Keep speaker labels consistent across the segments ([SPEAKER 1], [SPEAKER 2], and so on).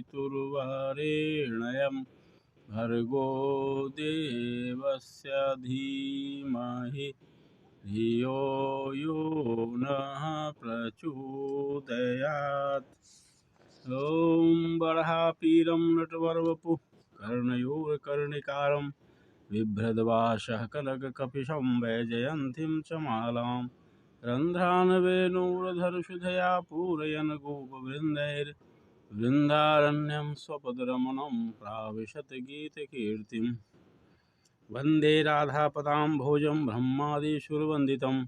[SPEAKER 1] पितुर्वरेण्यं भर्गो देवस्य धीमहि धियो यो नः प्रचोदयात्। ॐ बर्हापीरं नटवरवपुः कर्णयोर्कर्णिकारं बिभ्रद्वासः कनककपिशं वैजयन्तीं च मालां रन्ध्रान्वेणूरधरसुधया पूरयन् गोपवृन्दैर्वृन्दारण्यं स्वपदरमणं प्राविशत् गीतकीर्तिं वन्दे राधापदाम्भोजं ब्रह्मादिसुरवन्दितं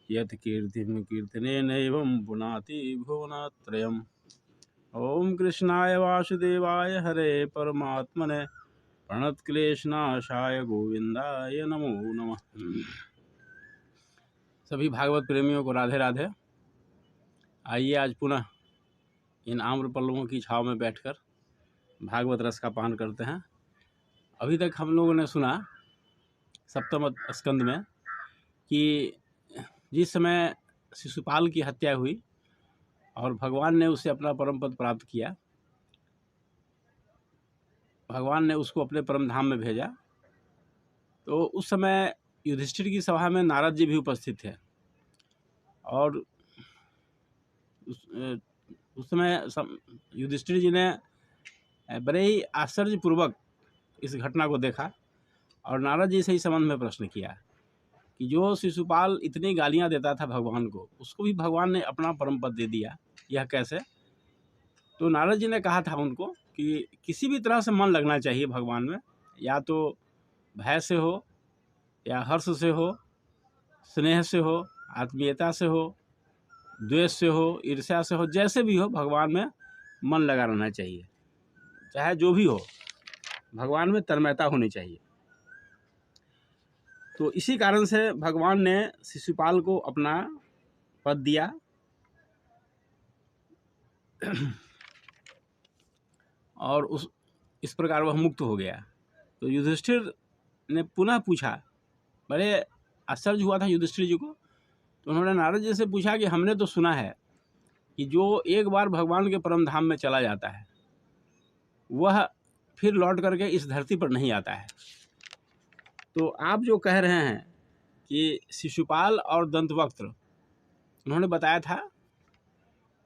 [SPEAKER 1] यत्कीर्तिं कीर्तनेनैवं पुनाति भुवनत्रयम्। ओम कृष्णाय वासुदेवाय हरे परमात्मने प्रणतक्लेशनाशाय गोविंदाय नमो नमः। सभी भागवत प्रेमियों को राधे राधे। आइए आज पुनः इन आम्र पल्लवों की छाव में बैठकर भागवत रस का पान करते हैं। अभी तक हम लोगों ने सुना सप्तम स्कंद में कि जिस समय शिशुपाल की हत्या हुई और भगवान ने उसे अपना परम पद प्राप्त किया, भगवान ने उसको अपने परम धाम में भेजा, तो उस समय युधिष्ठिर की सभा में नारद जी भी उपस्थित थे। और उस समय युधिष्ठिर जी ने बड़े ही आश्चर्यपूर्वक इस घटना को देखा और नारद जी से इस संबंध में प्रश्न किया कि जो शिशुपाल इतनी गालियां देता था भगवान को, उसको भी भगवान ने अपना परम पद दे दिया, यह कैसे? तो नारद जी ने कहा था उनको कि किसी भी तरह से मन लगना चाहिए भगवान में, या तो भय से हो, या हर्ष से हो, स्नेह से हो, आत्मीयता से हो, द्वेष से हो, ईर्ष्या से हो, जैसे भी हो भगवान में मन लगा रहना चाहिए। चाहे जो भी हो, भगवान में तन्मयता होनी चाहिए। तो इसी कारण से भगवान ने शिशुपाल को अपना पद दिया और इस प्रकार वह मुक्त हो गया। तो युधिष्ठिर ने पुनः पूछा, बड़े आश्चर्य हुआ था युधिष्ठिर जी को। तो उन्होंने नारद जी से पूछा कि हमने तो सुना है कि जो एक बार भगवान के परम धाम में चला जाता है वह फिर लौट करके इस धरती पर नहीं आता है। तो आप जो कह रहे हैं कि शिशुपाल और दंतवक्त्र, उन्होंने बताया था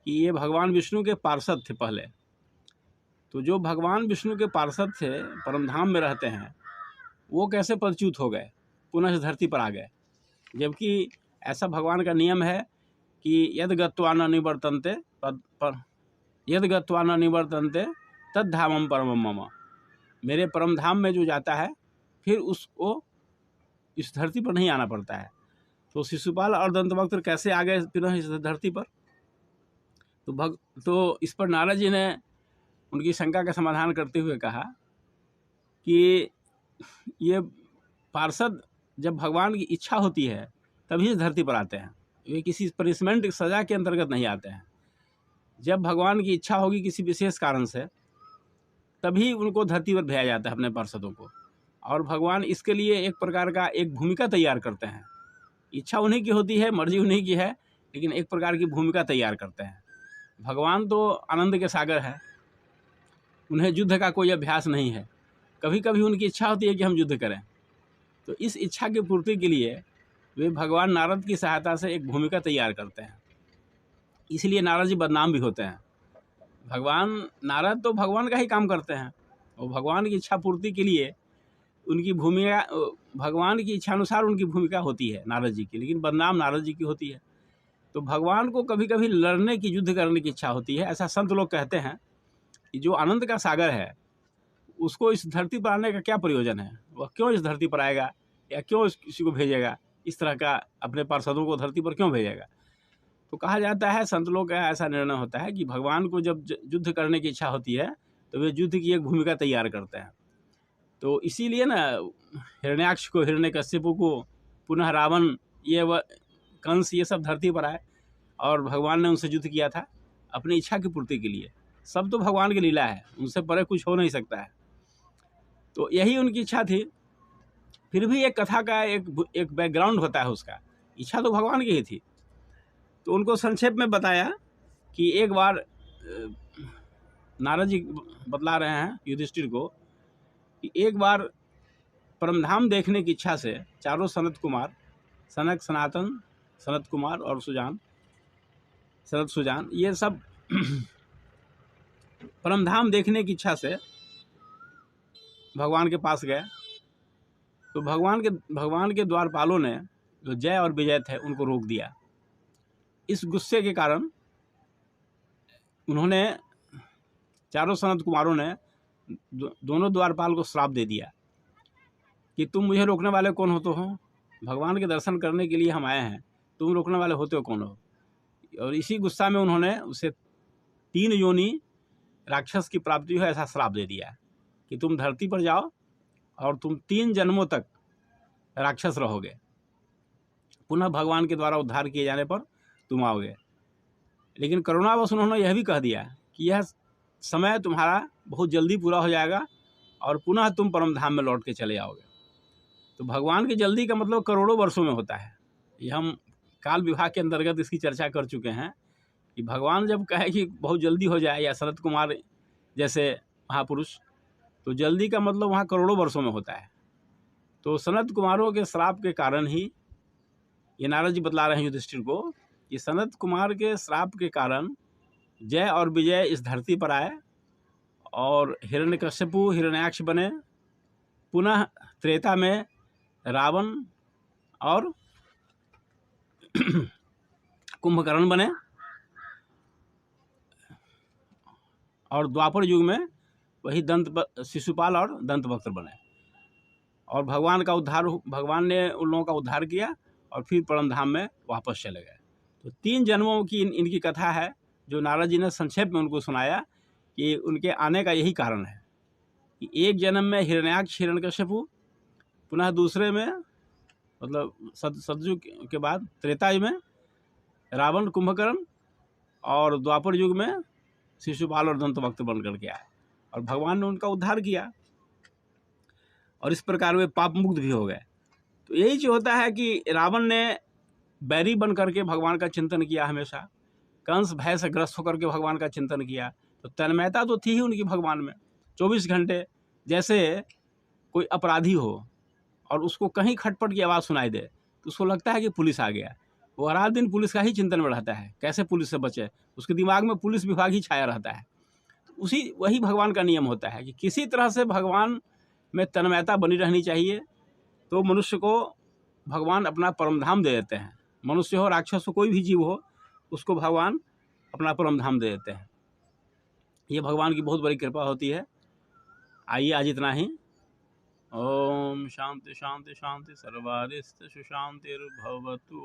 [SPEAKER 1] कि ये भगवान विष्णु के पार्षद थे पहले। तो जो भगवान विष्णु के पार्षद थे, परम धाम में रहते हैं, वो कैसे पदच्युत हो गए, पुनः इस धरती पर आ गए? जबकि ऐसा भगवान का नियम है कि यद गत्वा न निवर्तन्ते यद गत्वा न निवर्तन्ते तद धामम परमम मम। मेरे परम धाम में जो जाता है फिर उसको इस धरती पर नहीं आना पड़ता है। तो शिशुपाल और दंतवक्त्र कैसे आ गए पुनः इस धरती पर? तो इस पर नारद जी ने उनकी शंका का समाधान करते हुए कहा कि ये पार्षद जब भगवान की इच्छा होती है तभी इस धरती पर आते हैं, वे किसी पनिशमेंट सज़ा के अंतर्गत नहीं आते हैं। जब भगवान की इच्छा होगी किसी विशेष कारण से, तभी उनको धरती पर भेजा जाता है अपने पार्षदों को। और भगवान इसके लिए एक प्रकार का एक भूमिका तैयार करते हैं। इच्छा उन्हीं की होती है, मर्जी उन्हीं की है, लेकिन एक प्रकार की भूमिका तैयार करते हैं। भगवान तो आनंद के सागर है, उन्हें युद्ध का कोई अभ्यास नहीं है। कभी कभी उनकी इच्छा होती है कि हम युद्ध करें, तो इस इच्छा की पूर्ति के लिए वे भगवान नारद की सहायता से एक भूमिका तैयार करते हैं। इसलिए नारद जी बदनाम भी होते हैं। भगवान नारद तो भगवान का ही काम करते हैं और भगवान की इच्छा पूर्ति के लिए उनकी भूमिका, भगवान की इच्छा अनुसार उनकी भूमिका होती है नारद जी की, लेकिन बदनाम नारद जी की होती है। तो भगवान को कभी कभी लड़ने की, युद्ध करने की इच्छा होती है। ऐसा संत लोग कहते हैं कि जो आनंद का सागर है उसको इस धरती पर आने का क्या प्रयोजन है, वह क्यों इस धरती पर आएगा या क्यों किसी को भेजेगा, इस तरह का अपने पार्षदों को धरती पर क्यों भेजेगा? तो कहा जाता है, संत लोग का ऐसा निर्णय होता है कि भगवान को जब युद्ध करने की इच्छा होती है तो वे युद्ध की एक भूमिका तैयार करते हैं। तो इसीलिए ना हिरण्याक्ष को, हिरण्यकश्यपु को, पुनः रावण, ये कंस, ये सब धरती पर आए और भगवान ने उनसे युद्ध किया था अपनी इच्छा की पूर्ति के लिए। सब तो भगवान की लीला है, उनसे परे कुछ हो नहीं सकता है। तो यही उनकी इच्छा थी। फिर भी एक कथा का एक बैकग्राउंड होता है उसका। इच्छा तो भगवान की ही थी। तो उनको संक्षेप में बताया कि एक बार नारद जी बतला रहे हैं युधिष्ठिर को कि एक बार परमधाम देखने की इच्छा से चारों सनत कुमार, सनक, सनातन, सनत कुमार और सुजान, सनत सुजान, ये सब परमधाम देखने की इच्छा से भगवान के पास गए। तो भगवान के द्वारपालों ने जो जय और विजय थे उनको रोक दिया। इस गुस्से के कारण उन्होंने, चारों सनत कुमारों ने दोनों द्वारपाल को श्राप दे दिया कि तुम मुझे रोकने वाले कौन होते हो? भगवान के दर्शन करने के लिए हम आए हैं, तुम रोकने वाले होते हो कौन हो? और इसी गुस्सा में उन्होंने उसे 3 योनि राक्षस की प्राप्ति हो ऐसा श्राप दे दिया कि तुम धरती पर जाओ और तुम 3 जन्मों तक राक्षस रहोगे, पुनः भगवान के द्वारा उद्धार किए जाने पर तुम आओगे। लेकिन करुणावश उन्होंने यह भी कह दिया कि यह समय तुम्हारा बहुत जल्दी पूरा हो जाएगा और पुनः तुम परमधाम में लौट के चले आओगे। तो भगवान की जल्दी का मतलब करोड़ों वर्षों में होता है। ये हम काल विभाग के अंतर्गत इसकी चर्चा कर चुके हैं कि भगवान जब कहे कि बहुत जल्दी हो जाए, या सनत कुमार जैसे महापुरुष, तो जल्दी का मतलब वहाँ करोड़ों वर्षों में होता है। तो सनत कुमारों के श्राप के कारण ही ये नारद जी बतला रहे हैं युधिष्ठिर को कि सनत कुमार के श्राप के कारण जय और विजय इस धरती पर आए और हिरण्यकश्यपु हिरण्याक्ष बने, पुनः त्रेता में रावण और कुंभकर्ण बने, और द्वापर युग में वही शिशुपाल और दंतवक्त्र बने। और भगवान ने उन लोगों का उद्धार किया और फिर परमधाम में वापस चले गए। तो 3 जन्मों की इनकी कथा है जो नारद जी ने संक्षेप में उनको सुनाया कि उनके आने का यही कारण है कि एक जन्म में हिरण्याक्ष हिरण्यकश्यपु, पुनः दूसरे में मतलब सतयुग के बाद त्रेता युग में रावण कुंभकर्ण, और द्वापर युग में शिशुपाल और दंतवक्त्र बन करके आए और भगवान ने उनका उद्धार किया और इस प्रकार वे पाप मुक्त भी हो गए। तो यही जो होता है कि रावण ने बैरी बन करके भगवान का चिंतन किया हमेशा, कंस भय से ग्रस्त होकर के भगवान का चिंतन किया। तो तन्मयता तो थी ही उनकी भगवान में 24 घंटे। जैसे कोई अपराधी हो और उसको कहीं खटपट की आवाज़ सुनाई दे तो उसको लगता है कि पुलिस आ गया, वो हर दिन पुलिस का ही चिंतन में रहता है, कैसे पुलिस से बचे, उसके दिमाग में पुलिस विभाग ही छाया रहता है। वही भगवान का नियम होता है कि किसी तरह से भगवान में तन्मयता बनी रहनी चाहिए, तो मनुष्य को भगवान अपना परमधाम दे देते हैं। मनुष्य हो, राक्षस हो, कोई भी जीव हो, उसको भगवान अपना परमधाम दे देते हैं। ये भगवान की बहुत बड़ी कृपा होती है। आइए आज इतना ही। ओम शांति शांति शांति, सर्वारिष्ट सुशांतिर्भवतु।